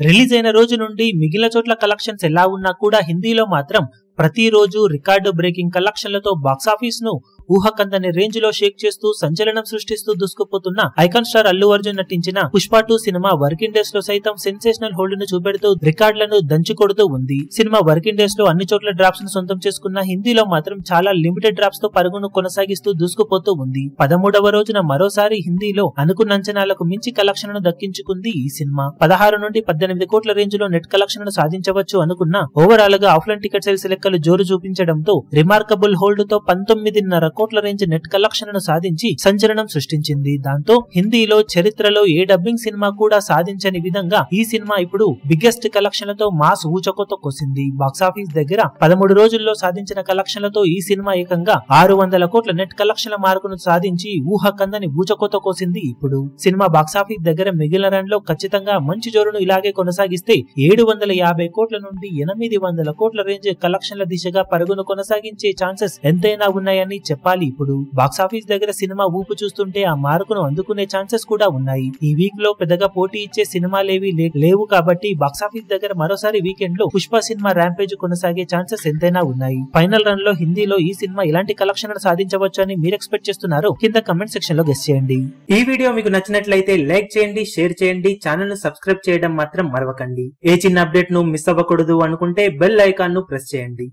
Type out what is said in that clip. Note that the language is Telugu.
రిలీజ్ అయిన రోజు నుండి మిగిలిన చోట్ల కలెక్షన్స్ ఎలా ఉన్నా కూడా హిందీలో మాత్రం ప్రతిరోజు రికార్డు బ్రేకింగ్ కలెక్షన్లతో బాక్సాఫీస్ ను ఊహకందని రేంజ్ లో షేక్ చేస్తూ సంచలనం సృష్టిస్తూ దూసుకుపోతున్న ఐకాన్ స్టార్ అల్లు అర్జున్ నటించిన పుష్ప 2 సినిమా వర్కింగ్ డేస్ లో సైతం సెన్సేషనల్ హోల్డ్ ను చూపెడుతూ రికార్డులను దంచుకొడుతూ ఉంది. సినిమా వర్కింగ్ డేస్ లో అన్ని చోట్ల డ్రాప్స్ ను సొంతం చేసుకున్న హిందీలో మాత్రం చాలా లిమిటెడ్ డ్రాప్స్ తో పరుగును కొనసాగిస్తూ దూసుకుపోతూ ఉంది. 13వ రోజున మరోసారి హిందీలో అనుకున్న అంచనాలకు మించి కలెక్షన్లను దక్కించుకుంది ఈ సినిమా. 16 నుండి 18 కోట్ల రేంజ్ లో నెట్ కలెక్షన్ ను సాధించవచ్చు అనుకున్న ఓవరాల్ గా ఆఫ్లైన్ టికెట్ సేల్స్ లెక్కలు జోరు చూపించడంతో రిమార్కబుల్ హోల్డ్ తో 19.5 కోట్ల రేంజ్ నెట్ కలెక్షన్ ను సాధించి సంచలనం సృష్టించింది. దాంతో హిందీలో చరిత్రలో ఏ డబ్బింగ్ సినిమా కూడా సాధించని విధంగా ఈ సినిమా ఇప్పుడు బిగ్గెస్ట్ కలెక్షన్లతో మాస్ ఊచకోత కోసింది. బాక్సాఫీస్ దగ్గర 13 రోజుల్లో సాధించిన కలెక్షన్లతో ఈ సినిమా ఏకంగా 600 కోట్ల నెట్ కలెక్షన్ల మార్కును సాధించి ఊహకందని ఊచకోత కోసింది. ఇప్పుడు సినిమా బాక్సాఫీస్ దగ్గర మిగిలిన రన్ లో ఖచ్చితంగా మంచి జోరును ఇలాగే కొనసాగిస్తే 750 కోట్ల నుండి 800 కోట్ల రేంజ్ కలెక్షన్ల దిశగా పరుగును కొనసాగించే ఛాన్సెస్ ఎంతైనా ఉన్నాయని చెప్పాలి. ఇప్పుడు బాక్సాఫీస్ దగ్గర సినిమా ఊపు చూస్తుంటే ఆ మార్కును అందుకునే ఛాన్సెస్ కూడా ఉన్నాయి. ఈ వీక్ లో పెద్దగా పోటీ ఇచ్చే సినిమాలేవి లేవు కాబట్టి బాక్సాఫీస్ దగ్గర మరోసారి వీకెండ్ లో పుష్ప సినిమా ర్యాంపేజ్ కొనసాగే ఛాన్సెస్ ఎంతైనా ఉన్నాయి. ఫైనల్ రన్ లో హిందీలో ఈ సినిమా ఇలాంటి కలెక్షన్ సాధించవచ్చు అని మీరు ఎక్స్పెక్ట్ చేస్తున్నారు కింద కమెంట్ సెక్షన్ లో గెస్ చేయండి. ఈ వీడియో మీకు నచ్చినట్లయితే లైక్ చేయండి, షేర్ చేయండి, ఛానల్ ను సబ్స్క్రైబ్ చేయడం మాత్రం మరవకండి. ఏ చిన్న అప్డేట్ ను మిస్ అవ్వకూడదు అనుకుంటే బెల్ ఐకాన్ ను ప్రెస్ చేయండి.